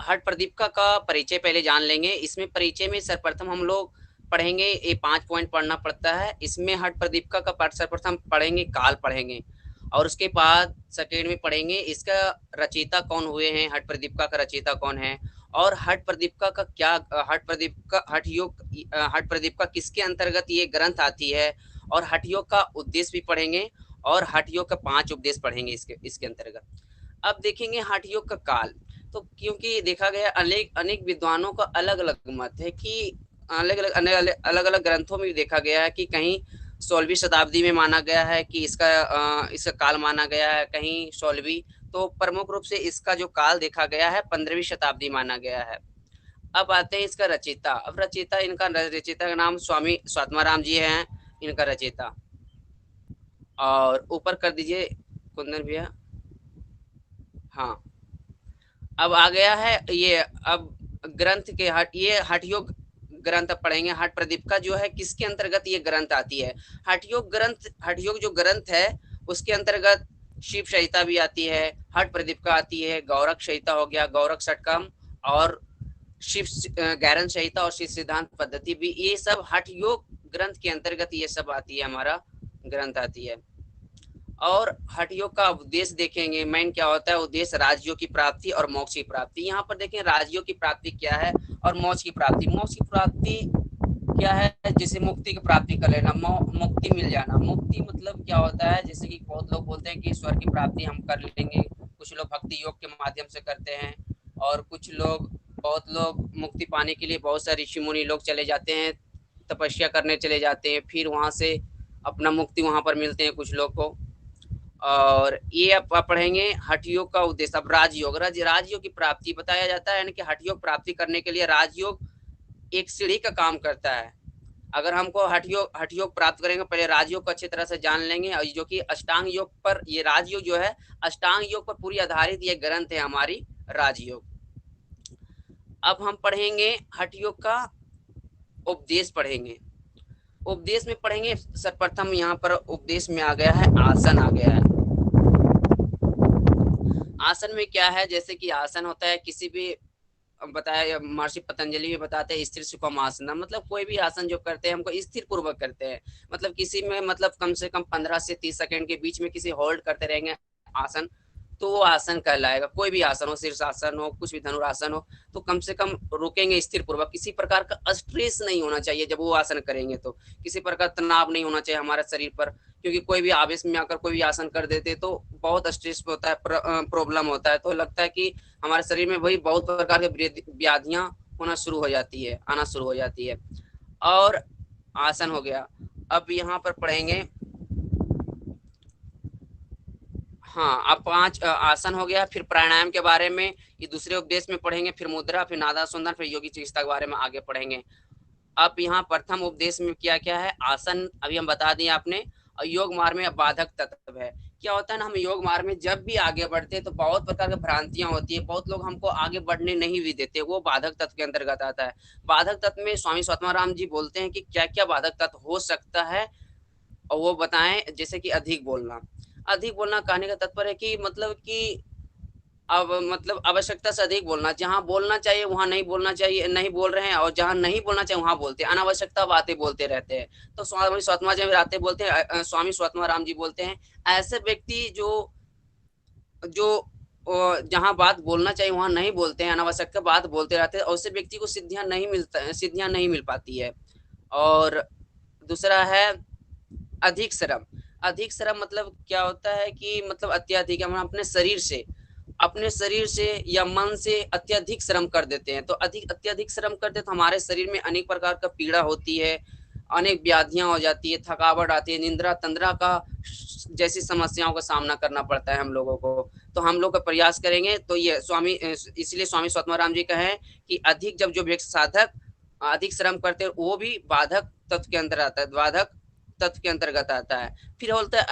हठ प्रदीपिका का परिचय पहले जान लेंगे। इसमें परिचय में सर्वप्रथम हम लोग पढ़ेंगे, ये 5 पॉइंट पढ़ना पड़ता है। इसमें हठ प्रदीपिका का पाठ सर्वप्रथम पढ़ेंगे, काल पढ़ेंगे और उसके बाद सेकेंड में पढ़ेंगे इसका रचयिता कौन हुए हैं, हठ प्रदीपिका का रचयिता कौन है और हठ प्रदीपिका का क्या, हठ प्रदीपिका हठ योग, हठ प्रदीपिका किसके अंतर्गत ये ग्रंथ आती है और हठ योग का उद्देश्य भी पढ़ेंगे और हठ योग का 5 उपदेश पढ़ेंगे इसके इसके अंतर्गत। अब देखेंगे हठ योग का काल। तो क्योंकि देखा गया अनेक अनेक विद्वानों का अलग अलग मत है कि अलग अलग ग्रंथों में भी देखा गया है कि कहीं 16वीं शताब्दी में माना गया है कि इसका काल माना गया है, कहीं 16वीं। तो प्रमुख रूप से इसका जो काल देखा गया है 15वीं शताब्दी माना गया है। अब आते हैं इसका रचयिता। अब रचयिता, इनका रचयिता का नाम स्वामी स्वात्माराम जी हैं, इनका रचयिता। और ऊपर कर दीजिए कुंदन भैया। हाँ, अब आ गया है ये। अब ग्रंथ के हट, ये हठ योग ग्रंथ पढ़ेंगे। हठ प्रदीपिका जो है किसके अंतर्गत ये ग्रंथ आती है? हठ योग ग्रंथ, हठ योग जो ग्रंथ है उसके अंतर्गत शिव संहिता भी आती है, हठ प्रदीपिका आती है, गौरक संहिता हो गया, गौरक षटकम और शिव गैरन संहिता और शिव सिद्धांत पद्धति भी, ये सब हठ योग ग्रंथ के अंतर्गत ये सब आती है, हमारा ग्रंथ आती है। और हठ योग का उद्देश्य देखेंगे, मेन क्या होता है उद्देश्य, राजयोग की प्राप्ति और मोक्ष की प्राप्ति। यहाँ पर देखें राजयोग की प्राप्ति क्या है और मोक्ष की प्राप्ति। मोक्ष की प्राप्ति क्या है? जैसे मुक्ति की प्राप्ति कर लेना, मुक्ति मिल जाना। मुक्ति मतलब क्या होता है? जैसे कि बहुत लोग बोलते हैं कि ईश्वर की प्राप्ति हम कर लेंगे, कुछ लोग भक्ति योग के माध्यम से करते हैं और कुछ लोग, बहुत लोग मुक्ति पाने के लिए बहुत सारे ऋषि मुनि लोग चले जाते हैं, तपस्या करने चले जाते हैं, फिर वहां से अपना मुक्ति वहां पर मिलते हैं कुछ लोग को। और ये आप पढ़ेंगे हठ योग का उद्देश्य। अब राजयोग, राजयोग की प्राप्ति बताया जाता है, यानी कि हठ योग प्राप्ति करने के लिए राजयोग एक सीढ़ी का काम करता है। अगर हमको हठ योग प्राप्त करेंगे, पहले राजयोग को अच्छी तरह से जान लेंगे, और जो कि अष्टांग योग पर, ये राजयोग जो है अष्टांग योग पर पूरी आधारित ये ग्रंथ है हमारी राजयोग। अब हम पढ़ेंगे हठ योग का उपदेश पढ़ेंगे। उपदेश में पढ़ेंगे सर्वप्रथम, यहाँ पर उपदेश में आ गया है आसन आ गया है। आसन में क्या है? जैसे कि आसन होता है किसी भी, बताया महर्षि पतंजलि भी बताते हैं, स्थिर सुखम आसन, मतलब कोई भी आसन जो करते हैं हमको स्थिर पूर्वक करते हैं, मतलब किसी में मतलब कम से कम 15 से 30 सेकंड के बीच में किसी होल्ड करते रहेंगे आसन, तो वो आसन कहलाएगा। कोई भी आसन हो, शीर्षासन हो, कुछ भी धनुरासन हो, तो कम से कम रुकेंगे स्थिर पूर्वक। किसी प्रकार का स्ट्रेस नहीं होना चाहिए जब वो आसन करेंगे, तो किसी प्रकार तनाव नहीं होना चाहिए हमारे शरीर पर, क्योंकि कोई भी आवेश में आकर कोई भी आसन कर देते तो बहुत स्ट्रेस होता है, प्रॉब्लम होता है, तो लगता है कि हमारे शरीर में वही बहुत प्रकार के व्याधियां होना शुरू हो जाती है, आना शुरू हो जाती है। और आसन हो गया। अब यहाँ पर पढ़ेंगे, हाँ, अब 5 आसन हो गया। फिर प्राणायाम के बारे में ये दूसरे उपदेश में पढ़ेंगे, फिर मुद्रा, फिर नादा सुंदर, फिर योगी चिकित्सा के बारे में आगे पढ़ेंगे। अब यहाँ प्रथम उपदेश में क्या क्या है? आसन अभी हम बता दिए आपने। और योग मार्ग में बाधक तत्व है। क्या होता है ना, हम योग मार्ग में जब भी आगे बढ़ते हैं तो बहुत प्रकार की भ्रांतियां होती है, बहुत लोग हमको आगे बढ़ने नहीं भी देते, वो बाधक तत्व के अंतर्गत आता है। बाधक तत्व में स्वामी स्वात्माराम जी बोलते हैं कि क्या क्या बाधक तत्व हो सकता है, और वो बताएं। जैसे कि अधिक बोलना, अधिक बोलना कहने का तात्पर्य है कि मतलब कि अब मतलब आवश्यकता से अधिक बोलना, जहाँ बोलना चाहिए वहां नहीं बोलना चाहिए, नहीं बोल रहे हैं, और जहाँ नहीं बोलना चाहिए वहां बोलते हैं, अनावश्यकता बातें बोलते रहते हैं। तो स्वामी स्वात्मा जी आते बोलते हैं, स्वामी स्वात्मा राम जी बोलते हैं, ऐसे व्यक्ति जो जो जहाँ बात बोलना चाहिए वहां नहीं बोलते हैं, अनावश्यक बात बोलते रहते हैं, और उससे व्यक्ति को सिद्धियां नहीं मिल पाती है। और दूसरा है अधिक श्रम। अधिक श्रम मतलब क्या होता है कि मतलब अत्यधिक, हम अपने शरीर से या मन से अत्यधिक श्रम कर देते हैं, तो अत्यधिक श्रम करते हैं तो हमारे शरीर में अनेक प्रकार का पीड़ा होती है, अनेक व्याधियां हो जाती है, थकावट आती है, निंद्रा तंद्रा का जैसी समस्याओं का सामना करना पड़ता है हम लोगों को। तो हम लोग का प्रयास करेंगे, तो ये इसलिए स्वामी स्वात्माराम जी कहें कि अधिक, जब जो व्यक्ति साधक अधिक श्रम करते हैं वो भी बाधक तत्व के अंदर आता है, बाधक तत्व के अंतर्गत आता है। फिर बोलता है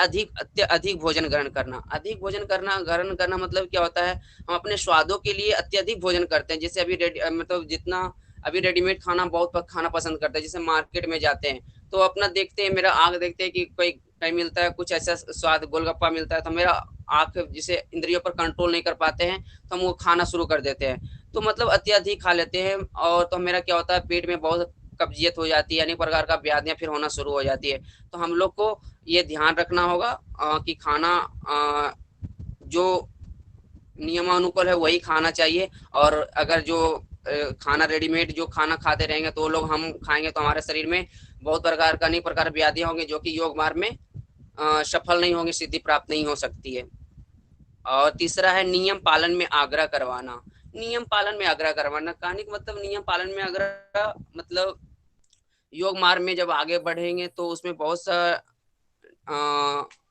अधिक भोजन ग्रहण करना। अधिक भोजन ग्रहण करना मतलब क्या होता है? हम अपने स्वादों के लिए अत्यधिक भोजन करते हैं। जैसे अभी मतलब जितना अभी रेडीमेड खाना बहुत खाना पसंद करते हैं, जैसे मार्केट में जाते हैं तो अपना देखते हैं, मेरा आंख देखते हैं कि कोई कहीं मिलता है कुछ ऐसा स्वाद, गोलगप्पा मिलता है, तो मेरा आंख जिसे इंद्रियों पर कंट्रोल नहीं कर पाते हैं तो हम वो खाना शुरू कर देते हैं। तो मतलब अत्यधिक खा लेते हैं, और तो मेरा क्या होता है, पेट में बहुत कब्जियत हो जाती है, अनेक प्रकार का व्याधियां फिर होना शुरू हो जाती है। तो हम लोग को ये ध्यान रखना होगा कि खाना जो नियमानुकूल है वही खाना चाहिए। और अगर जो खाना रेडीमेड जो खाना खाते रहेंगे तो वो लोग हम खाएंगे तो हमारे शरीर में बहुत प्रकार का अनेक प्रकार व्याधियां होंगी, जो कि योग मार्ग में सफल नहीं होंगी, सिद्धि प्राप्त नहीं हो सकती है। और तीसरा है नियम पालन में आग्रह करवाना। नियम पालन में आग्रह करवाना कहने का मतलब, नियम पालन में आग्रह मतलब योग मार्ग में जब आगे बढ़ेंगे तो उसमें बहुत सा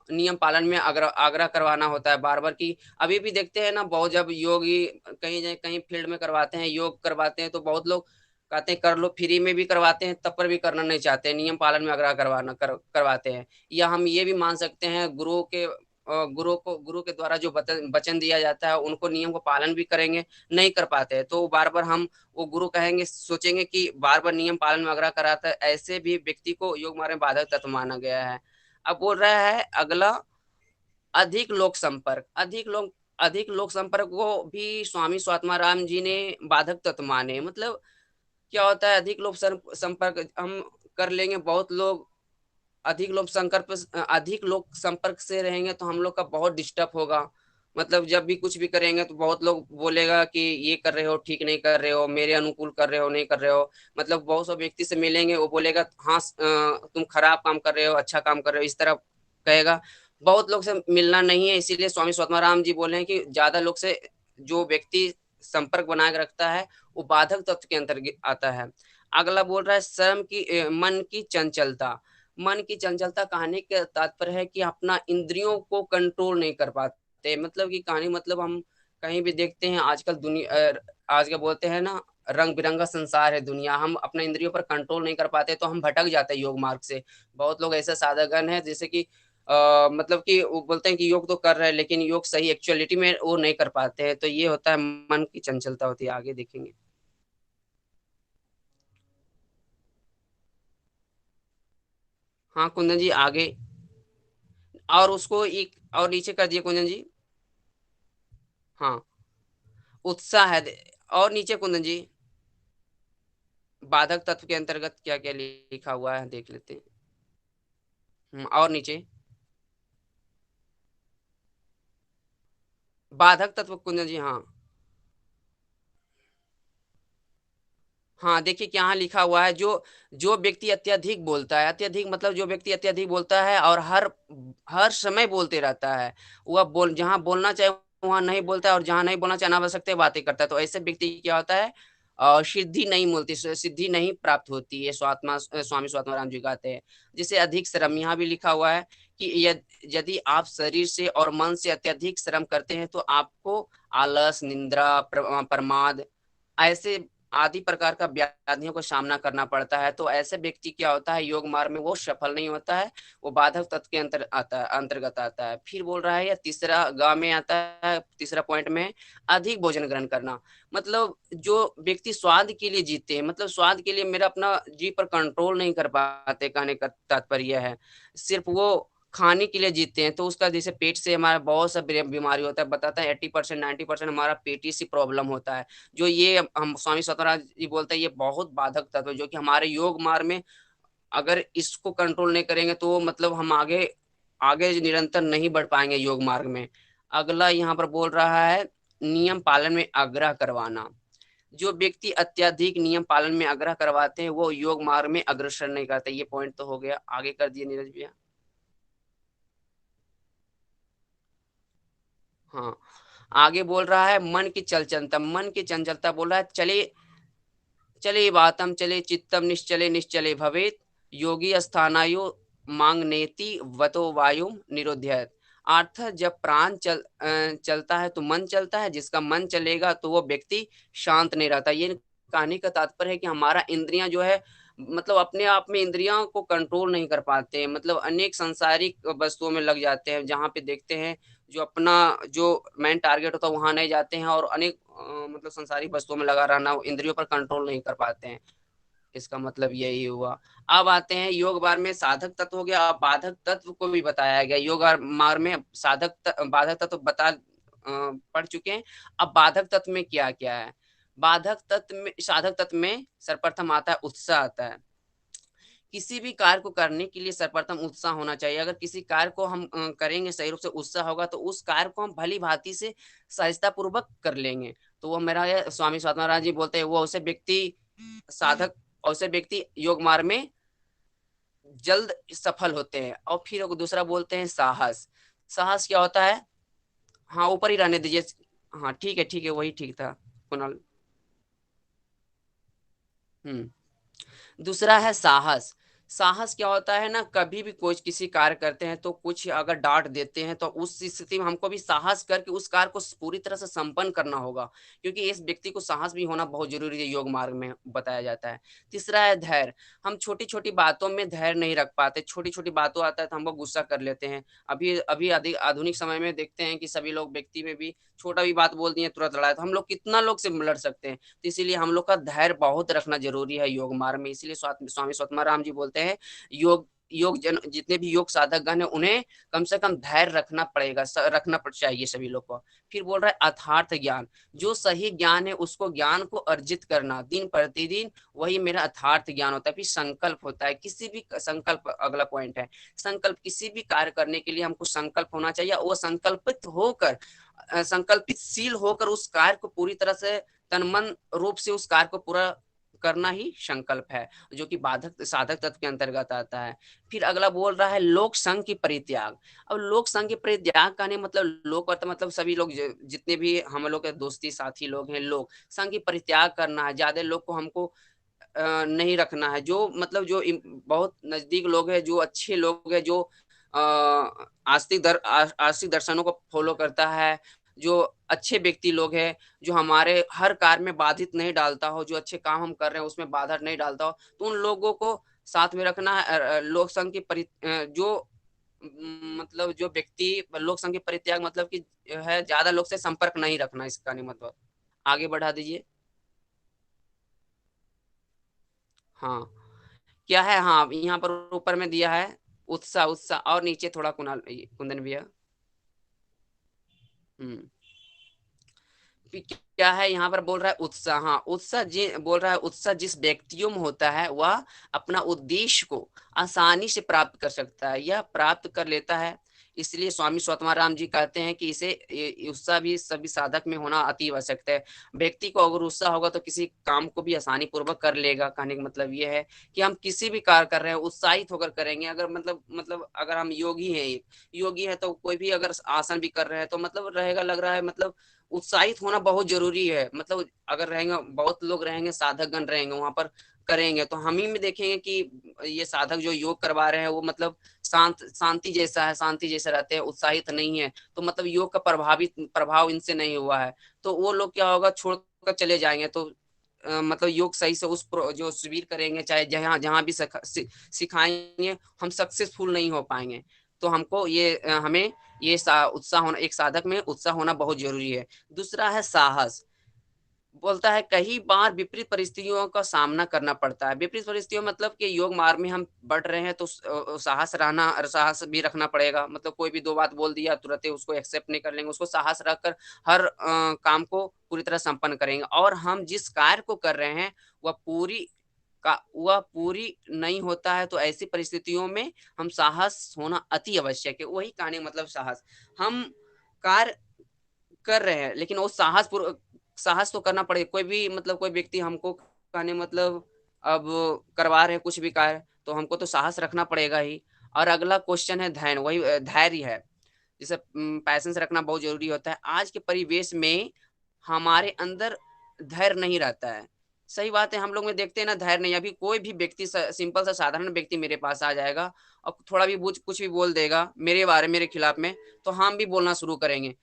नियम पालन में आग्रह आग्रह करवाना होता है बार बार की। अभी भी देखते हैं ना, बहुत जब योगी कहीं कहीं फील्ड में करवाते हैं, योग करवाते हैं, तो बहुत लोग कहते हैं कर लो, फ्री में भी करवाते हैं, तब पर भी करना नहीं चाहते, नियम पालन में आग्रह करवाते हैं। या हम ये भी मान सकते हैं, गुरु के द्वारा जो वचन दिया जाता है उनको नियम को पालन भी करेंगे, नहीं कर पाते हैं, तो बार बार हम वो गुरु कहेंगे, सोचेंगे कि बार बार नियम पालन में आग्रह कराता है, ऐसे भी व्यक्ति को योग मार्ग में बाधक तत्व माना गया है। अब बोल रहा है अगला, अधिक लोक संपर्क को भी स्वामी स्वात्माराम जी ने बाधक तत्व माने। मतलब क्या होता है, संपर्क हम कर लेंगे, बहुत लोग अधिक लोग संपर्क से रहेंगे तो हम लोग का बहुत डिस्टर्ब होगा। मतलब जब भी कुछ भी करेंगे तो बहुत लोग बोलेगा कि ये कर रहे हो, ठीक नहीं कर रहे हो, मेरे अनुकूल कर रहे हो, नहीं कर रहे हो। मतलब बहुत से व्यक्ति से मिलेंगे, वो बोलेगा हाँ तुम खराब काम कर रहे हो, अच्छा काम कर रहे हो, इस तरह कहेगा। बहुत लोग से मिलना नहीं है, इसीलिए स्वामी स्वतमाराम जी बोले हैं कि ज्यादा लोग से जो व्यक्ति संपर्क बनाए रखता है वो बाधक तत्व के अंतर्गत आता है। अगला बोल रहा है मन की चंचलता। मन की चंचलता कहने का तात्पर्य है कि अपना इंद्रियों को कंट्रोल नहीं कर पाते। मतलब की कहानी, मतलब हम कहीं भी देखते हैं आजकल आज का बोलते हैं ना, रंग बिरंगा संसार है दुनिया, हम अपने इंद्रियों पर कंट्रोल नहीं कर पाते तो हम भटक जाते हैं योग मार्ग से। बहुत लोग ऐसे साधकगण हैं जैसे कि मतलब कि वो बोलते हैं कि योग तो कर रहे हैं लेकिन योग सही एक्चुअलिटी में वो नहीं कर पाते हैं, तो ये होता है मन की चंचलता होती है। आगे देखेंगे। हाँ कुंदन जी आगे। और उसको एक और नीचे कर दिए कुंदन जी। हाँ, उत्साह है। और नीचे कुंदन जी, बाधक तत्व के अंतर्गत क्या क्या लिखा हुआ है देख लेते हैं। और नीचे बाधक तत्व कुंदन जी, हाँ। हाँ देखिए क्या यहाँ लिखा हुआ है, जो जो व्यक्ति अत्यधिक बोलता है, अत्यधिक मतलब जो व्यक्ति अत्यधिक बोलता है और हर हर समय बोलते रहता है, वह जहाँ बोलना चाहे वहां नहीं बोलता है, और जहाँ नहीं बोलना चाहे अनावश्यक बातें करता है, तो ऐसे व्यक्ति की क्या होता है, सिद्धि नहीं मिलती, सिद्धि नहीं प्राप्त होती है। स्वामी स्वात्माराम जी कहते हैं। जिसे अधिक श्रम, यहाँ भी लिखा हुआ है कि यदि आप शरीर से और मन से अत्यधिक श्रम करते हैं तो आपको आलस, निंद्रा, प्रमाद, ऐसे आदि प्रकार का व्याधियों का सामना करना पड़ता है। तो ऐसे व्यक्ति क्या होता है, योग मार्ग में वो सफल नहीं होता है, वो बाधक तत्व के अंतर्गत आता है। फिर बोल रहा है, या तीसरा गा में आता है, तीसरा पॉइंट में, अधिक भोजन ग्रहण करना। मतलब जो व्यक्ति स्वाद के लिए जीते हैं, मतलब स्वाद के लिए मेरा अपना जी पर कंट्रोल नहीं कर पाते, कहने का तात्पर्य है सिर्फ वो खाने के लिए जीते हैं, तो उसका जैसे पेट से हमारा बहुत सा बीमारी होता है, बताता है 80% 90% हमारा पेटी से प्रॉब्लम होता है। जो ये हम स्वामी सत्यनारायण जी बोलते हैं, ये बहुत बाधक तत्व है जो कि हमारे योग मार्ग में, अगर इसको कंट्रोल नहीं करेंगे तो मतलब हम आगे आगे निरंतर नहीं बढ़ पाएंगे योग मार्ग में। अगला यहाँ पर बोल रहा है, नियम पालन में आग्रह करवाना। जो व्यक्ति अत्यधिक नियम पालन में आग्रह करवाते हैं वो योग मार्ग में अग्रसर नहीं करते। ये पॉइंट तो हो गया, आगे कर दिए नीरज भैया। हाँ, आगे बोल रहा है मन की चंचलता बोल रहा है, चले चले बातम चले चित्तम निश्चले निश्चले भवेत, योगी स्थानायो मांग नेति वतो वायु निरोध्यत। अर्थात जब चलता है तो मन चलता है, जिसका मन चलेगा तो वो व्यक्ति शांत नहीं रहता। ये कहानी का तात्पर्य है कि हमारा इंद्रियां जो है, मतलब अपने आप में इंद्रियों को कंट्रोल नहीं कर पाते हैं, मतलब अनेक सांसारिक वस्तुओं में लग जाते हैं, जहाँ पे देखते हैं जो अपना जो मेन टारगेट होता है वहां नहीं जाते हैं, और अनेक मतलब संसारिक वस्तुओं में लगा रहना, इंद्रियों पर कंट्रोल नहीं कर पाते हैं। इसका मतलब यही हुआ। अब आते हैं योग मार्ग में साधक तत्व हो गया, अब बाधक तत्व को भी बताया गया। योग मार्ग में बाधक तत्व पढ़ चुके हैं। अब बाधक तत्व में क्या क्या है। साधक तत्व में सर्वप्रथम आता है उत्साह आता है। किसी भी कार्य को करने के लिए सर्वप्रथम उत्साह होना चाहिए। अगर किसी कार्य को हम करेंगे, सही रूप से उत्साह होगा तो उस कार्य को हम भली-भाँति से सहजता पूर्वक कर लेंगे। तो वो मेरा ये स्वामी स्वात्मारायण जी बोलते हैं, वो ऐसे व्यक्ति साधक ऐसे व्यक्ति योग मार्ग में जल्द सफल होते हैं। और फिर दूसरा बोलते हैं साहस। साहस क्या होता है? हाँ, ऊपर ही रहने दीजिए। हाँ, ठीक है, वही ठीक था कुणाल। हुँ। दूसरा है साहस। साहस क्या होता है ना, कभी भी कोई किसी कार्य करते हैं तो कुछ अगर डांट देते हैं तो उस स्थिति में हमको भी साहस करके उस कार्य को पूरी तरह से संपन्न करना होगा, क्योंकि इस व्यक्ति को साहस भी होना बहुत जरूरी है, योग मार्ग में बताया जाता है। तीसरा है धैर्य। हम छोटी छोटी बातों में धैर्य नहीं रख पाते, छोटी छोटी बातों आता है तो हम लोग गुस्सा कर लेते हैं। अभी अभी अधिक आधुनिक समय में देखते हैं कि सभी लोग व्यक्ति में भी छोटा भी बात बोल दिए तुरंत लड़ाई, तो हम लोग कितना लोग से लड़ सकते हैं। तो इसीलिए हम लोग का धैर्य बहुत रखना जरूरी है योग मार्ग में। इसीलिए स्वामी स्वतमाराम जी बोलते हैं, योग योग जन जितने भी योग साधक गण है उन्हें कम से कम धैर्य रखना पड़ेगा, चाहिए सभी लोग को। फिर बोल रहा है अथार्थ ज्ञान। जो सही ज्ञान है उसको ज्ञान को अर्जित करना दिन प्रतिदिन, वही मेरा अथार्थ ज्ञान होता है। फिर संकल्प होता है, किसी भी संकल्प, अगला पॉइंट है संकल्प। किसी भी कार्य करने के लिए हमको संकल्प होना चाहिए, वो संकल्पित होकर संकल्पित शील होकर उस कार्य को पूरी तरह से तन मन रूप से उस कार्य को पूरा करना ही संकल्प है, जो कि बाधक साधक तत्व के अंतर्गत आता है। फिर अगला बोल रहा है लोक संग की परित्याग। अब लोक संग के परित्याग का नहीं मतलब लोक अर्थ मतलब सभी लोग जितने भी हम लोग के दोस्ती साथी लोग हैं, लोग संग की परित्याग करना है। ज्यादा लोग को हमको नहीं रखना है। जो मतलब जो बहुत नजदीक लोग हैं, जो अच्छे लोग हैं, जो आस्तिक दर्शनों को फॉलो करता है, जो अच्छे व्यक्ति लोग हैं, जो हमारे हर कार्य में बाधित नहीं डालता हो, जो अच्छे काम हम कर रहे हैं उसमें बाधा नहीं डालता हो, तो उन लोगों को साथ में रखना है। लोक संघ की जो मतलब जो व्यक्ति लोक संघ के परित्याग मतलब कि है ज्यादा लोग से संपर्क नहीं रखना, इसका नहीं मतलब। आगे बढ़ा दीजिए। हाँ, क्या है, हाँ यहाँ पर ऊपर में दिया है उत्साह। उत्साह और नीचे थोड़ा कुणाल कुंदन भैया। हम्म क्या है यहाँ पर बोल रहा है उत्साह। हाँ, उत्साह बोल रहा है उत्साह जिस व्यक्तियों में होता है वह अपना उद्देश्य को आसानी से प्राप्त कर सकता है या प्राप्त कर लेता है। इसलिए स्वामी स्वतमाराम जी कहते हैं कि उत्साह भी सभी साधक में होना अति आवश्यक है। व्यक्ति को अगर उत्साह होगा तो किसी काम को भी आसानी पूर्वक कर लेगा। कहने का मतलब ये है कि हम किसी भी कार्य कर रहे हैं उत्साहित होकर करेंगे। अगर मतलब अगर हम योगी है तो कोई भी अगर आसन भी कर रहे हैं तो मतलब रहेगा, लग रहा है मतलब उत्साहित होना बहुत जरूरी है। मतलब अगर रहेंगे, बहुत लोग रहेंगे, साधक गण रहेंगे वहां पर करेंगे, तो हम ही में देखेंगे कि ये साधक जो योग करवा रहे हैं वो मतलब शांति जैसा है, शांति जैसे रहते हैं, उत्साहित नहीं है, तो मतलब योग का प्रभाव इनसे नहीं हुआ है। तो वो लोग क्या होगा, छोड़कर चले जाएंगे। तो मतलब योग सही से जो शिविर करेंगे, चाहे जहाँ जहाँ भी सिखाएंगे, हम सक्सेसफुल नहीं हो पाएंगे। तो हमको हमें उत्साह होना, एक साधक में उत्साह होना बहुत जरूरी है। दूसरा है साहस। बोलता है कई बार विपरीत परिस्थितियों का सामना करना पड़ता है। विपरीत परिस्थितियों मतलब कि योग मार्ग में हम बढ़ रहे हैं तो साहस भी रखना पड़ेगा। मतलब कोई भी दो बात बोल दिया तुरंत ही उसको एक्सेप्ट नहीं कर लेंगे, उसको साहस रखकर हर काम को पूरी तरह संपन्न करेंगे। और हम जिस कार्य को कर रहे हैं वह वह पूरी नहीं होता है, तो ऐसी परिस्थितियों में हम साहस होना अति आवश्यक है। वही कहने मतलब साहस। हम कार्य कर रहे हैं लेकिन वो साहस तो करना पड़ेगा। कोई भी मतलब कोई व्यक्ति हमको कहने मतलब अब करवा रहे हैं कुछ भी कार्य, तो हमको तो साहस रखना पड़ेगा ही। और अगला क्वेश्चन है धैर्य। वही धैर्य है, जैसे पैसेंस रखना बहुत जरूरी होता है। आज के परिवेश में हमारे अंदर धैर्य नहीं रहता है। सही बात है, हम लोग में देखते हैं ना धैर्य नहीं। अभी कोई भी व्यक्ति सिंपल सा साधारण व्यक्ति मेरे पास आ जाएगा और थोड़ा भी कुछ भी बोल देगा मेरे बारे मेरे खिलाफ में, तो हम भी बोलना शुरू करेंगे।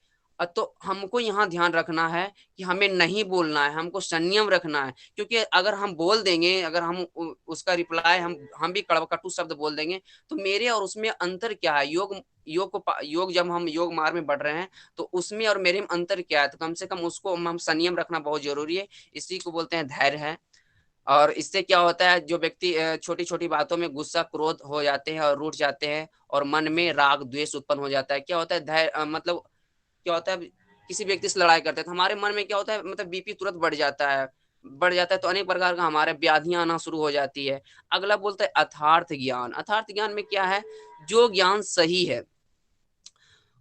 तो हमको यहाँ ध्यान रखना है कि हमें नहीं बोलना है, हमको संयम रखना है। क्योंकि अगर हम बोल देंगे, अगर हम उसका रिप्लाई हम भी कड़वा कटु शब्द बोल देंगे, तो मेरे और उसमें अंतर क्या है? योग जब हम योग मार्ग में बढ़ रहे हैं तो उसमें और मेरे में अंतर क्या है? तो कम से कम उसको हम संयम रखना बहुत जरूरी है। इसी को बोलते हैं धैर्य है। और इससे क्या होता है, जो व्यक्ति छोटी छोटी बातों में गुस्सा क्रोध हो जाते हैं और रूठ जाते हैं और मन में राग द्वेष उत्पन्न हो जाता है, क्या होता है धैर्य मतलब क्या होता है, किसी व्यक्ति से लड़ाई करते हैं तो हमारे मन में क्या होता है, मतलब बीपी तुरंत बढ़ जाता है तो अनेक प्रकार का हमारे व्याधियां आना शुरू हो जाती है। अगला बोलता है अथार्थ ज्ञान। अथार्थ ज्ञान में क्या है, जो ज्ञान सही है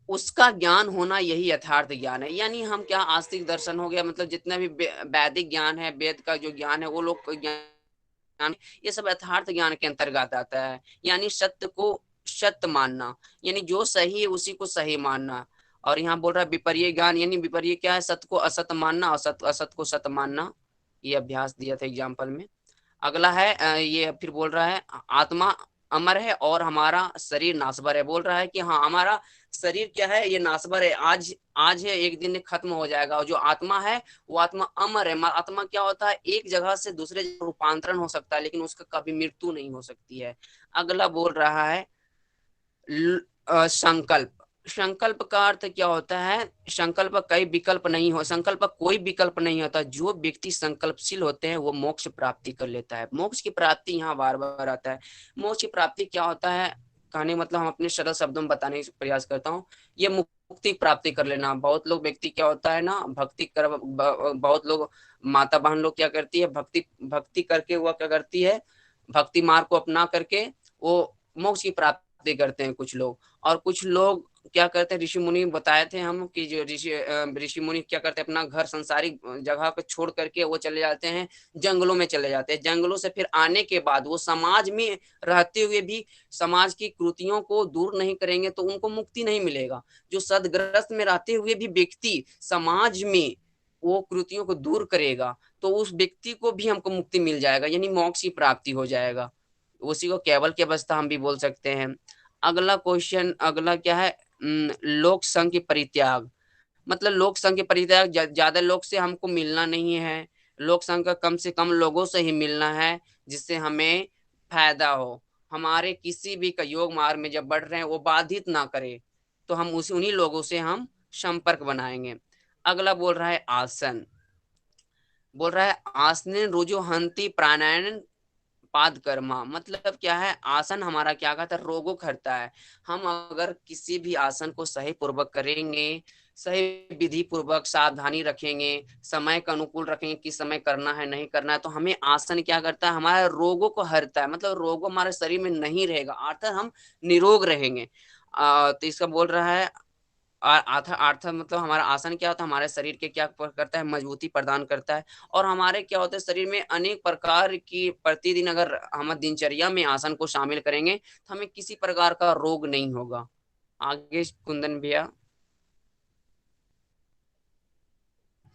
उसका ज्ञान होना, यही यथार्थ ज्ञान है। यानी हम क्या, आस्तिक दर्शन हो गया, मतलब जितना भी वैदिक ज्ञान है, वेद का जो ज्ञान है, वो लोग ज्ञान, ये सब यथार्थ ज्ञान के अंतर्गत आता है। यानी सत्य को सत्य मानना, यानी जो सही है उसी को सही मानना। और यहाँ बोल रहा है विपर्य ज्ञान, यानी विपर्य क्या है, सत्य को असत्य मानना और सत्य असत्य को सत्य मानना। ये अभ्यास दिया था एग्जाम्पल में। अगला है ये फिर बोल रहा है आत्मा अमर है और हमारा शरीर नासवर है। बोल रहा है कि हाँ, हमारा शरीर क्या है, ये नासवर है, आज आज है, एक दिन खत्म हो जाएगा। और जो आत्मा है वो आत्मा अमर है। आत्मा क्या होता है, एक जगह से दूसरे जगह रूपांतरण हो सकता है, लेकिन उसका कभी मृत्यु नहीं हो सकती है। अगला बोल रहा है संकल्प। संकल्प का अर्थ क्या होता है, संकल्प कई विकल्प नहीं हो, संकल्प कोई विकल्प नहीं होता। जो व्यक्ति संकल्पशील होते हैं वो मोक्ष प्राप्ति कर लेता है। मोक्ष की प्राप्ति यहाँ बार बार आता है। मोक्ष की प्राप्ति क्या होता है, कहने मतलब हम अपने सरल शब्दों में बताने का प्रयास करता हूँ। ये मुक्ति प्राप्ति कर लेना। बहुत लोग व्यक्ति क्या होता है ना, भक्ति कर बहुत लोग, माता बहन लोग क्या करती है, भक्ति भक्ति करके वो क्या करती है, भक्ति मार्ग को अपना करके वो मोक्ष की प्राप्ति करते हैं कुछ लोग। और कुछ लोग क्या करते हैं, ऋषि मुनि बताए थे हम कि जो ऋषि मुनि क्या करते हैं, अपना घर संसारिक जगह को छोड़ करके वो चले जाते हैं, जंगलों में चले जाते हैं। जंगलों से फिर आने के बाद वो समाज में रहते हुए भी समाज की कृतियों को दूर नहीं करेंगे तो उनको मुक्ति नहीं मिलेगा। जो सदग्रस्त में रहते हुए भी व्यक्ति समाज में वो कृतियों को दूर करेगा तो उस व्यक्ति को भी हमको मुक्ति मिल जाएगा, यानी मोक्ष की प्राप्ति हो जाएगा। उसी को केवल की अवस्था हम भी बोल सकते हैं। अगला क्वेश्चन, अगला क्या है, लोक संघ के परित्याग। मतलब लोक संघ के परित्याग, ज्यादा लोग से हमको मिलना नहीं है, लोक संघ का कम से कम लोगों से ही मिलना है जिससे हमें फायदा हो। हमारे किसी भी का योग मार्ग में जब बढ़ रहे हैं वो बाधित ना करे, तो हम उसी उन्हीं लोगों से हम संपर्क बनाएंगे। अगला बोल रहा है आसन। बोल रहा है आसने रुजु हंति प्राणायाम पाद कर्मा। मतलब क्या है, आसन हमारा क्या कहता है, रोगों को हरता है। हम अगर किसी भी आसन को सही पूर्वक करेंगे, सही विधि पूर्वक सावधानी रखेंगे, समय का अनुकूल रखेंगे, किस समय करना है नहीं करना है, तो हमें आसन क्या करता है, हमारे रोगों को हरता है। मतलब रोग हमारे शरीर में नहीं रहेगा, अर्थात हम निरोग रहेंगे। तो इसका बोल रहा है आर्थ आर्थ मतलब हमारा आसन क्या होता है, हमारे शरीर के क्या करता है, मजबूती प्रदान करता है। और हमारे क्या होता है, शरीर में अनेक प्रकार की, प्रतिदिन अगर हम दिनचर्या में आसन को शामिल करेंगे तो हमें किसी प्रकार का रोग नहीं होगा। आगे कुंदन भैया।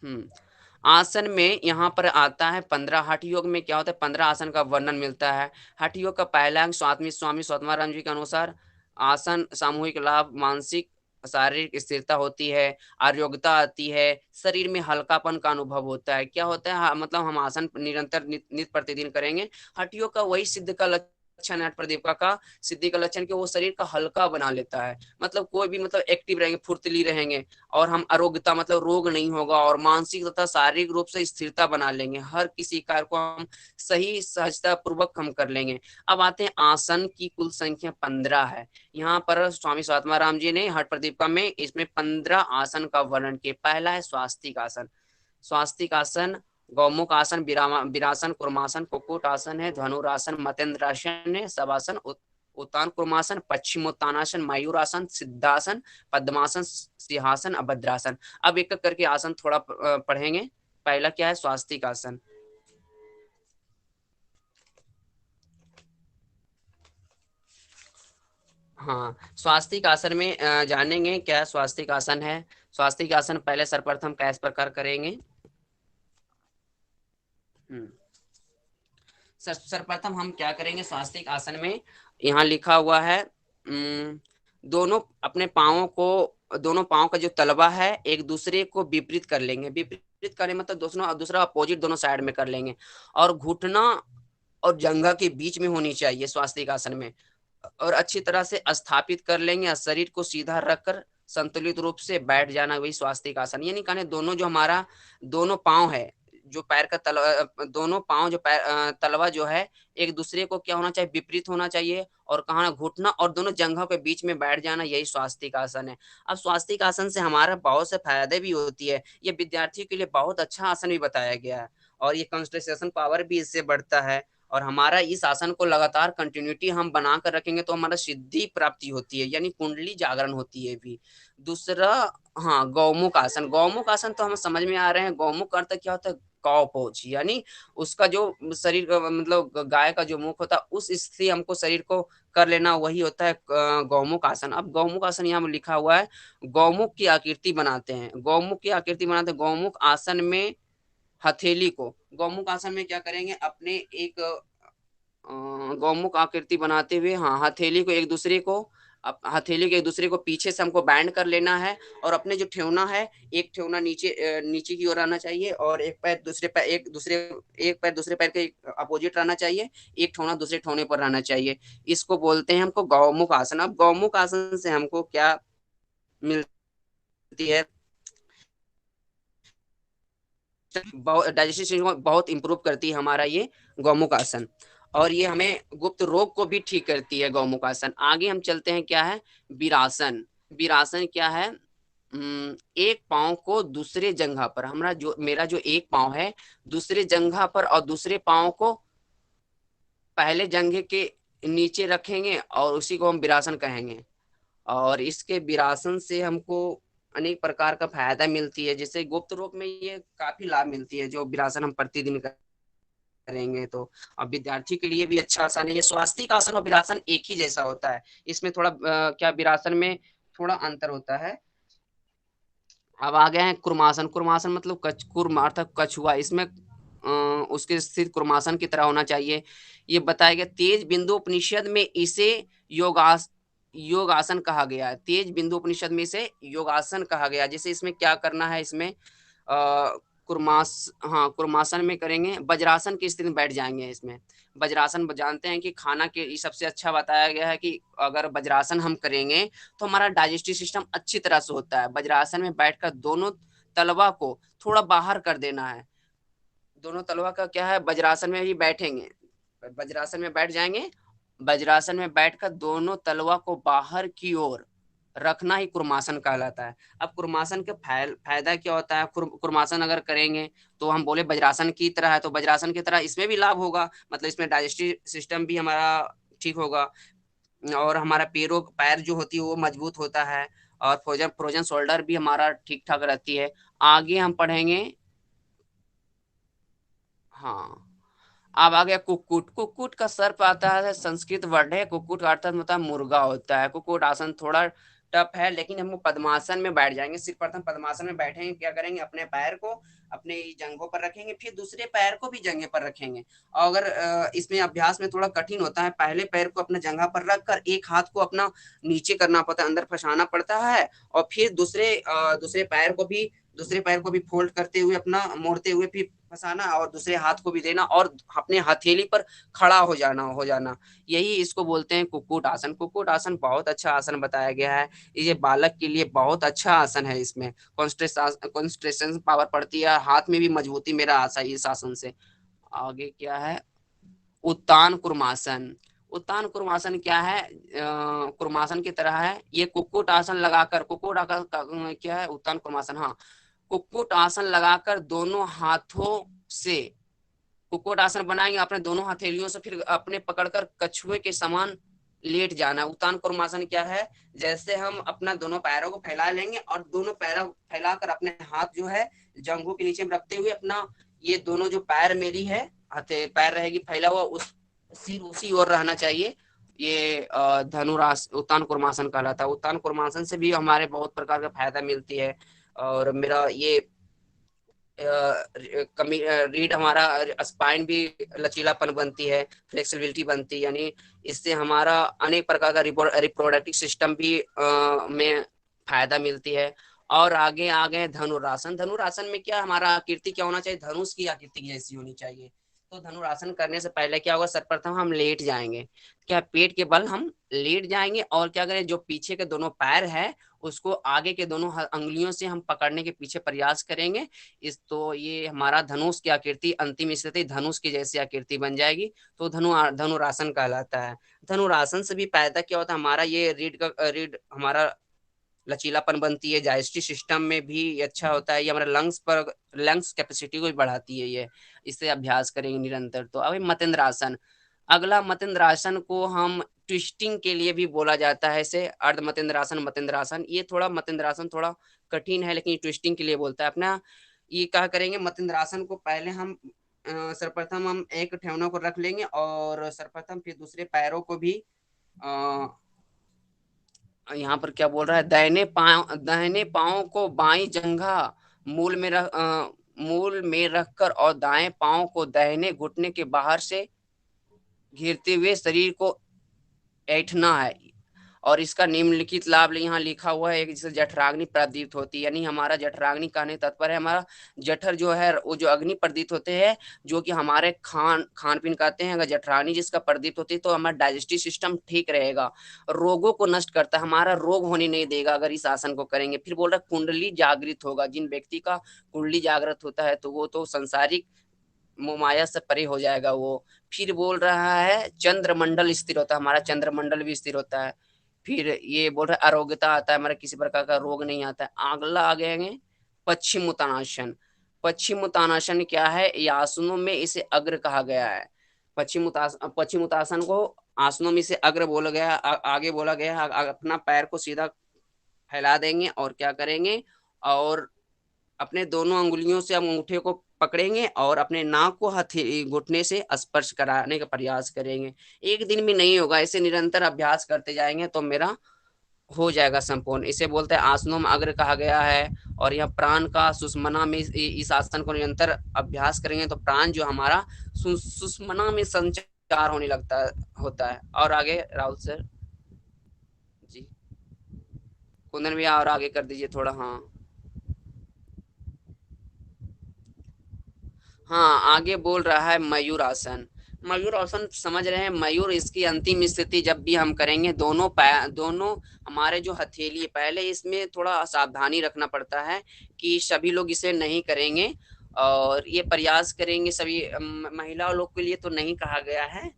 हम्म आसन में यहाँ पर आता है 15। हठ योग में क्या होता है, 15 आसन का वर्णन मिलता है। हठ योग का पहला अंग स्वामी स्वामी स्वात्माराम जी के अनुसार आसन सामूहिक लाभ, मानसिक शारीरिक स्थिरता होती है, आरोग्यता आती है, शरीर में हल्कापन का अनुभव होता है। क्या होता है, मतलब हम आसन निरंतर नित्य प्रतिदिन करेंगे। हठ योग का वही सिद्ध का लक्षण है, हठ प्रदीप का सिद्धि का लक्षण कि वो शरीर का हल्का बना लेता है। मतलब कोई भी मतलब एक्टिव रहेंगे, फुर्तीली रहेंगे, और हम आरोग्यता मतलब रोग नहीं होगा, और मानसिक तथा शारीरिक रूप से स्थिरता बना लेंगे। हर किसी कार्य को हम सही सहजता पूर्वक हम कर लेंगे। अब आते हैं आसन की कुल संख्या 15 है। यहाँ पर स्वामी स्वात्माराम जी ने हठ प्रदीपिका में इसमें 15 आसन का वर्णन किया। पहला है स्वास्तिक आसन। स्वास्तिक आसन गौमुख आसन, विरासन, कुर्मासन, कुक्कुट आसन है, धनुरासन, मतेंद्रासन है, शवासन, उत्तान कुर्मासन, पश्चिमोत्तानासन, मयूरासन, सिद्धासन, पद्मासन, सिंहासन, अभद्रासन। अब एक एक करके आसन थोड़ा पढ़ेंगे। पहला क्या है, स्वास्तिक आसन। हाँ, स्वास्तिक आसन में जानेंगे क्या स्वास्तिक आसन है। स्वास्तिक आसन पहले सर्वप्रथम कैसे प्रकार करेंगे। हम्म सर्वप्रथम हम क्या करेंगे स्वास्तिक आसन में, यहाँ लिखा हुआ है दोनों अपने पाँवों को, दोनों पाँव का जो तलवा है एक दूसरे को विपरीत कर लेंगे। विपरीत करने मतलब दूसरा दूसरा अपोजिट दोनों साइड में कर लेंगे, और घुटना और जंघा के बीच में होनी चाहिए स्वास्तिक आसन में, और अच्छी तरह से स्थापित कर लेंगे और शरीर को सीधा रखकर संतुलित रूप से बैठ जाना, वही स्वास्तिक आसन। यानी कहने दोनों जो हमारा दोनों पाँव है, जो पैर का दोनों पाँव जो तलवा जो है एक दूसरे को क्या होना चाहिए, विपरीत होना चाहिए, और कहाँ घुटना और दोनों जंघों के बीच में बैठ जाना, यही स्वास्तिक आसन है। अब स्वास्तिक आसन से हमारा बहुत से फायदे भी होती है, ये विद्यार्थियों के लिए बहुत अच्छा आसन भी बताया गया है, और ये कंसंट्रेशन पावर भी इससे बढ़ता है। और हमारा इस आसन को लगातार कंटिन्यूटी हम बना कर रखेंगे तो हमारा सिद्धि प्राप्ति होती है, यानी कुंडली जागरण होती है भी। दूसरा, हाँ, गौमुख आसन। गौमुख आसन तो हमें समझ में आ रहे हैं, गौमुख अर्थ क्या होता है, गौ पोच, यानी उसका जो शरीर का मतलब गाय का जो मुख होता है उस स्थिति हमको शरीर को कर लेना, वही होता है गौमुख आसन। अब गौमुख आसन यहाँ लिखा हुआ है, गौमुख की आकृति बनाते हैं, गौमुख की आकृति बनाते हैं। गौमुख आसन में हथेली को, गौमुख आसन में क्या करेंगे, अपने एक गौमुख आकृति बनाते हुए, हाँ, हथेली को एक दूसरे को, हथेली के एक दूसरे को पीछे से हमको बैंड कर लेना है, और अपने जो ठेवना है, एक ठेवना नीचे की ओर आना चाहिए, और एक पैर दूसरे पैर एक पैर दूसरे पैर के अपोजिट रहना चाहिए, एक ठेवना दूसरे ठेवने पर रहना चाहिए। इसको बोलते हैं हमको गौमुख आसन। अब गौमुख आसन से हमको क्या मिलती है, डाइजेस्टिव सिस्टम को बहुत इंप्रूव करती है हमारा ये गौमुख आसन, और ये हमें गुप्त रोग को भी ठीक करती है गौमुख आसन। आगे हम चलते हैं, क्या है वीरासन। वीरासन क्या है, एक पाँव को दूसरे जंघा पर, मेरा जो एक पाँव है दूसरे जंघा पर, और दूसरे पाँव को पहले जंघे के नीचे रखेंगे, और उसी को हम वीरासन कहेंगे। और इसके विरासन से हमको अनेक प्रकार का फायदा मिलती है, जैसे गुप्त रोग में ये काफी लाभ मिलती है, जो विरासन हम प्रतिदिन करेंगे तो। अब विद्यार्थी के लिए भी अच्छा आसन है ये। स्वास्तिक आसन और विरासन एक ही जैसा होता है, इसमें थोड़ा क्या विरासन में थोड़ा अंतर होता है। अब आ गए हैं कुर्मासन। कुर्मासन मतलब कुर्म अर्थात कछुआ, इसमें उसके स्थित कुर्मासन की तरह होना चाहिए। ये बताया गया, तेज बिंदु उपनिषद में इसे योगास योगासन कहा गया है। तेज बिंदु उपनिषद में इसे योगासन कहा गया है। जैसे इसमें क्या करना है, इसमें कुर्मासन में करेंगे, वज्रासन की स्थिति में बैठ जाएंगे। इसमें वज्रासन जानते हैं कि खाना के सबसे अच्छा बताया गया है कि अगर वज्रासन हम करेंगे तो हमारा डाइजेस्टिव सिस्टम अच्छी तरह से होता है। वज्रासन में बैठकर दोनों तलवा को थोड़ा बाहर कर देना है। दोनों तलवा का क्या है, वज्रासन में ही बैठेंगे, वज्रासन में बैठ जाएंगे। वज्रासन में बैठकर दोनों तलवा को बाहर की ओर रखना ही कुर्मासन कहलाता है। अब कुर्मासन का फायदा क्या होता है, कुर्मासन अगर करेंगे तो हम बोले वज्रासन की तरह है, तो वज्रासन की तरह इसमें भी लाभ होगा, मतलब इसमें डाइजेस्टिव सिस्टम भी हमारा ठीक होगा, और हमारा पैर जो होती है वो मजबूत होता है, और फ्रोजन शोल्डर भी हमारा ठीक ठाक रहती है। आगे हम पढ़ेंगे, हाँ, अब आ गया कुक्कुट। कुक्कुट का सर्प आता है, संस्कृत वर्ड है। कुक्कुट का अर्थ मतलब मुर्गा होता है। कुक्कुट आसन थोड़ा टफ है, लेकिन हम पद्मासन में बैठ जाएंगे। सिर्फ प्रथम पद्मासन में बैठेंगे, क्या करेंगे, अपने पैर को अपने जंघों पर रखेंगे, फिर दूसरे पैर को भी जंघे पर रखेंगे। और अगर इसमें अभ्यास में थोड़ा कठिन होता है, पहले पैर को अपने जंघा पर रखकर एक हाथ को अपना नीचे करना पड़ता है, अंदर फंसाना पड़ता है, और फिर दूसरे पैर को भी फोल्ड करते हुए अपना मोड़ते हुए फिर फंसाना, और दूसरे हाथ को भी देना, और अपने हथेली पर खड़ा हो जाना। यही इसको बोलते हैं कुक्कुट आसन। कुक्कुट आसन बहुत अच्छा आसन बताया गया है, ये बालक के लिए बहुत अच्छा आसन है। इसमें कॉन्स्ट्रेशन पावर पड़ती है, हाथ में भी मजबूती मेरा आशा इस आसन से। आगे क्या है, उत्तान कुर्मासन। उत्तान कुर्मासन क्या है, कुर्मासन की तरह है ये। कुक्कुट आसन लगाकर, कुक्कुट आसन क्या है, उत्तान कुर्मासन, हाँ, कुक्कुट आसन लगाकर दोनों हाथों से कुक्कुट आसन बनाएंगे, अपने दोनों हथेलियों से फिर अपने पकड़कर कछुए के समान लेट जाना। उत्तान कुर्मासन क्या है, जैसे हम अपना दोनों पैरों को फैला लेंगे, और दोनों पैरों फैलाकर अपने हाथ जो है जंघों के नीचे रखते हुए अपना ये दोनों जो पैर मेरी है, पैर रहेगी फैला हुआ, उस सिर उसी ओर रहना चाहिए। ये धनुरास उत्तान कुर्मासन कहलाता है। उत्तान कुर्मासन से भी हमारे बहुत प्रकार का फायदा मिलती है, और मेरा ये रीढ़ हमारा स्पाइन भी लचीलापन बनती है, फ्लेक्सिबिलिटी बनती है, यानी इससे हमारा अनेक प्रकार का रिप्रोडक्टिव सिस्टम भी में फायदा मिलती है। और आगे आ गए धनुरासन। धनुरासन में क्या हमारा आकृति क्या होना चाहिए, धनुष की आकृति जैसी होनी चाहिए। तो धनुरासन करने से पहले क्या होगा, सर्वप्रथम हम लेट जाएंगे, क्या पेट के बल हम लेट जाएंगे, और क्या करें, जो पीछे के दोनों पैर है उसको आगे के दोनों अंगुलियों से हम पकड़ने के पीछे प्रयास करेंगे। इस तो ये हमारा धनुष की आकृति, अंतिम स्थिति धनुष की जैसी आकृति बन जाएगी, तो धनुरासन कहलाता है। धनुरासन से भी फायदा क्या होता है, हमारा ये रीढ़ हमारा लचीलापन बनती है, डाइजेस्टिव सिस्टम में भी अच्छा होता है, ये हमारे लंग्स कैपेसिटी को भी बढ़ाती है ये, इससे अभ्यास करेंगे निरंतर। तो अब मतेंद्रासन, अगला मतेंद्रासन को हम ट्विस्टिंग के लिए भी बोला जाता है, इसे अर्ध मतेंद्रासन, मतेंद्रासन। ये थोड़ा मतेंद्रासन थोड़ा कठिन है, लेकिन ट्विस्टिंग के लिए बोलता है अपना। ये क्या करेंगे, मतेंद्रासन को पहले हम सर्वप्रथम हम एक ठेवनों को रख लेंगे, और सर्वप्रथम फिर दूसरे पैरों को भी यहाँ पर क्या बोल रहा है, दाहिने पांव को बाई जंघा मूल में रखकर और दाएं पांव को दाहिने घुटने के बाहर से घेरते हुए शरीर को ऐंठना है। और इसका निम्नलिखित लाभ यहाँ लिखा हुआ है, जिससे जठराग्नि प्रदीप्त होती है। यानी हमारा जठराग्नि कहने तत्पर है, हमारा जठर जो है वो जो अग्नि प्रदीप्त होते हैं, जो कि हमारे खान पीन कहते हैं। अगर जठराग्नि जिसका प्रदीप्त होती है तो हमारा डाइजेस्टिव सिस्टम ठीक रहेगा, रोगों को नष्ट करता है, हमारा रोग होने नहीं देगा अगर इस आसन को करेंगे। फिर बोल रहा है कुंडली जागृत होगा, जिन व्यक्ति का कुंडली जागृत होता है तो वो तो संसारिक मोमाया से परे हो जाएगा वो। फिर बोल रहा है चंद्रमंडल स्थिर होता है, हमारा चंद्रमंडल भी स्थिर होता है। फिर ये बोल रहा है आरोग्यता आता है, हमारा किसी प्रकार का रोग नहीं आता है। अगला आगे हैं पश्चिम उत्तानासन। पश्चिम उत्तानासन क्या है, ये आसनों में इसे अग्र कहा गया है। पश्चिम उत्तानासन को आसनों में इसे अग्र बोला गया, आगे बोला गया है। अपना पैर को सीधा फैला देंगे और क्या करेंगे, और अपने दोनों अंगुलियों से अंगूठे को पकड़ेंगे और अपने नाक को हथेली घुटने से स्पर्श कराने का प्रयास करेंगे। एक दिन भी नहीं होगा, ऐसे निरंतर अभ्यास करते जाएंगे तो मेरा हो जाएगा संपूर्ण। इसे बोलते हैं आसनों में अग्र कहा गया है। और यह प्राण का सुषमना में इस आसन को निरंतर अभ्यास करेंगे तो प्राण जो हमारा सुषमना में संचार होने लगता होता है। और आगे राहुल सर जी, कुंदन भैया और आगे कर दीजिए थोड़ा। हाँ हाँ, आगे बोल रहा है मयूर आसन। मयूर आसन समझ रहे हैं, मयूर इसकी अंतिम स्थिति जब भी हम करेंगे, दोनों हमारे जो हथेली, पहले इसमें थोड़ा सावधानी रखना पड़ता है कि सभी लोग इसे नहीं करेंगे, और ये प्रयास करेंगे सभी महिला लोग के लिए तो नहीं कहा गया है।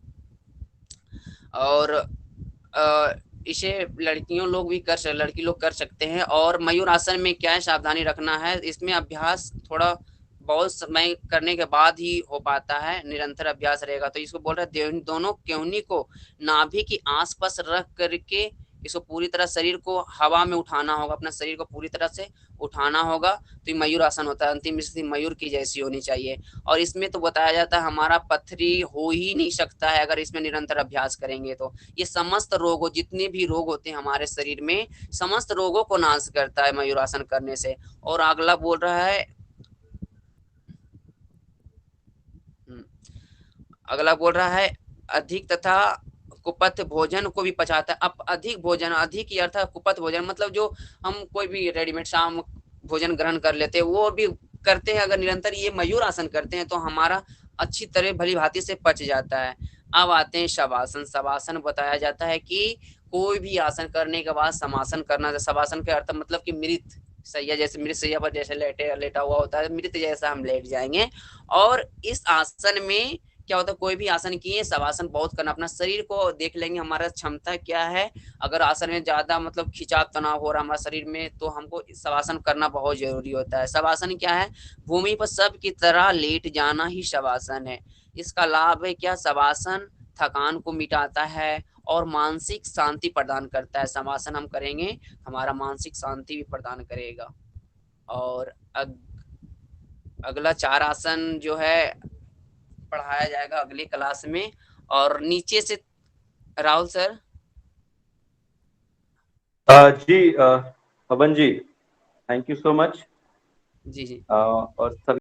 और इसे लड़की लोग कर सकते हैं। और मयूर आसन में क्या है, सावधानी रखना है, इसमें अभ्यास थोड़ा बहुत समय करने के बाद ही हो पाता है, निरंतर अभ्यास रहेगा। तो इसको बोल रहे हैं दोनों केहनी को नाभि की आसपास रख करके इसको पूरी तरह शरीर को हवा में उठाना होगा, अपना शरीर को पूरी तरह से उठाना होगा, तो ये मयूर आसन होता है। अंतिम स्थिति मयूर की जैसी होनी चाहिए। और इसमें तो बताया जाता है हमारा पथरी हो ही नहीं सकता है अगर इसमें निरंतर अभ्यास करेंगे तो। ये समस्त रोगों, जितने भी रोग होते हैं हमारे शरीर में, समस्त रोगों को नाश करता है मयूरासन करने से। और अगला बोल रहा है अगला बोल रहा है अधिक तथा कुपथ भोजन को भी पचाता है। अब अधिक भोजन, अधिक ही अर्थ है कुपथ भोजन, मतलब जो हम कोई भी रेडीमेड शाम भोजन ग्रहण कर लेते हैं वो भी करते हैं, अगर निरंतर ये मयूर आसन करते हैं तो हमारा अच्छी तरह भली भांति से पच जाता है। अब आते हैं शवासन। शवासन बताया जाता है कि कोई भी आसन करने के बाद समासन करना। शवासन के अर्थ मतलब कि मृत सैया, जैसे मृत सैया पर जैसे लेटा हुआ होता है, मृत जैसा हम लेट जाएंगे। और इस आसन में क्या होता है, कोई भी आसन किए शवासन बहुत करना, अपना शरीर को देख लेंगे हमारा क्षमता क्या है। अगर आसन में ज्यादा मतलब खिंचाव तनाव हो रहा हमारे शरीर में तो हमको शवासन करना बहुत जरूरी होता है। शवासन क्या है, भूमि पर सब की तरह लेट जाना ही शवासन है। इसका लाभ है क्या, शवासन थकान को मिटाता है और मानसिक शांति प्रदान करता है। शवासन हम करेंगे हमारा मानसिक शांति भी प्रदान करेगा। और अगला चार आसन जो है पढ़ाया जाएगा अगली क्लास में। और नीचे से Rahul sir ji Pavan ji, thank you so much. जी जी और सभी